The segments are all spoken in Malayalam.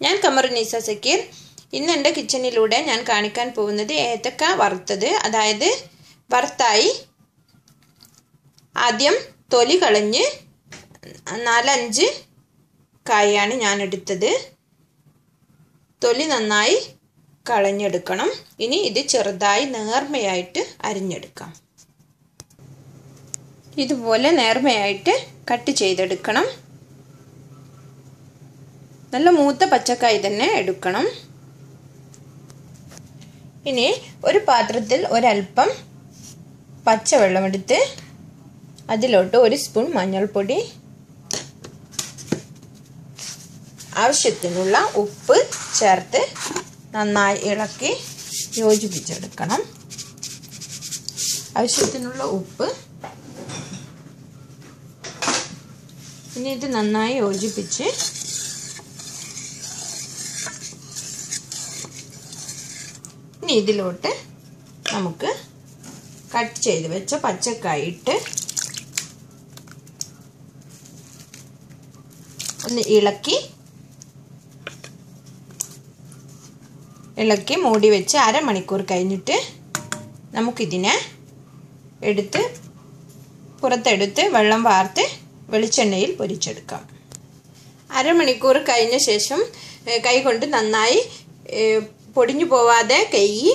ഞാൻ കമറുന്നീസ സക്കീർ. ഇന്ന് എൻ്റെ കിച്ചണിലൂടെ ഞാൻ കാണിക്കാൻ പോകുന്നത് ഏത്തക്ക വറുത്തത്. അതായത് വറുത്തായി ആദ്യം തൊലി കളഞ്ഞ് 4-5 കായാണ് ഞാൻ എടുത്തത്. തൊലി നന്നായി കളഞ്ഞെടുക്കണം. ഇനി ഇത് ചെറുതായി നേർമയായിട്ട് അരിഞ്ഞെടുക്കാം. ഇതുപോലെ നേർമയായിട്ട് കട്ട് ചെയ്തെടുക്കണം. നല്ല മൂത്ത പച്ചക്കായി തന്നെ എടുക്കണം. ഇനി ഒരു പാത്രത്തിൽ ഒരൽപ്പം പച്ചവെള്ളമെടുത്ത് അതിലോട്ട് 1 സ്പൂൺ മഞ്ഞൾപ്പൊടി, ആവശ്യത്തിനുള്ള ഉപ്പ് ചേർത്ത് നന്നായി ഇളക്കി യോജിപ്പിച്ചെടുക്കണം. ആവശ്യത്തിനുള്ള ഉപ്പ്. ഇനി ഇത് നന്നായി യോജിപ്പിച്ച് ഇനി ഇതിലോട്ട് നമുക്ക് കട്ട് ചെയ്ത് വെച്ച പച്ചക്കായി ഇട്ട് ഒന്ന് ഇളക്കി മൂടി വെച്ച് അരമണിക്കൂർ കഴിഞ്ഞിട്ട് നമുക്കിതിനെ പുറത്തെടുത്ത് വെള്ളം വാർത്ത് വെളിച്ചെണ്ണയിൽ പൊരിച്ചെടുക്കാം. അരമണിക്കൂർ കഴിഞ്ഞ ശേഷം കൈകൊണ്ട് നന്നായി പൊടിഞ്ഞു പോവാതെ കഴുകി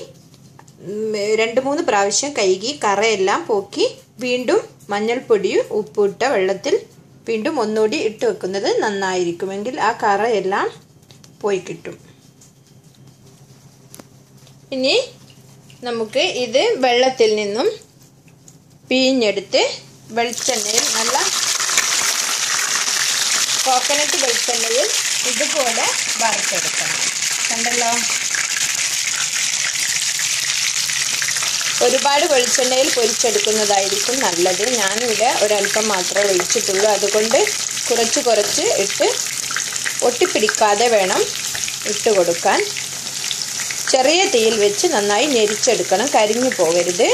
2-3 പ്രാവശ്യം കഴുകി കറയെല്ലാം പോക്കി വീണ്ടും മഞ്ഞൾപ്പൊടിയും ഉപ്പിട്ട വെള്ളത്തിൽ വീണ്ടും ഒന്നുകൂടി ഇട്ട് വെക്കുന്നത് നന്നായിരിക്കുമെങ്കിൽ ആ കറയെല്ലാം പോയി കിട്ടും. ഇനി നമുക്ക് ഇത് വെള്ളത്തിൽ നിന്നും പിഴിഞ്ഞെടുത്ത് വെളിച്ചെണ്ണയിൽ നല്ല കോക്കനട്ട് വെളിച്ചെണ്ണയിൽ ഇതുപോലെ വറുത്തെടുക്കണം. കണ്ടല്ലോ, ഒരുപാട് വെളിച്ചെണ്ണയിൽ പൊരിച്ചെടുക്കുന്നതായിരിക്കും നല്ലത്. ഞാനിവിടെ ഒരൽപ്പം മാത്രമേ ഒഴിച്ചിട്ടുള്ളൂ. അതുകൊണ്ട് കുറച്ച് ഇട്ട് ഒട്ടിപ്പിടിക്കാതെ വേണം ഇട്ട് കൊടുക്കാൻ. ചെറിയ തീയിൽ വെച്ച് നന്നായി ഞെരിച്ചെടുക്കണം, കരിഞ്ഞു പോകരുത്.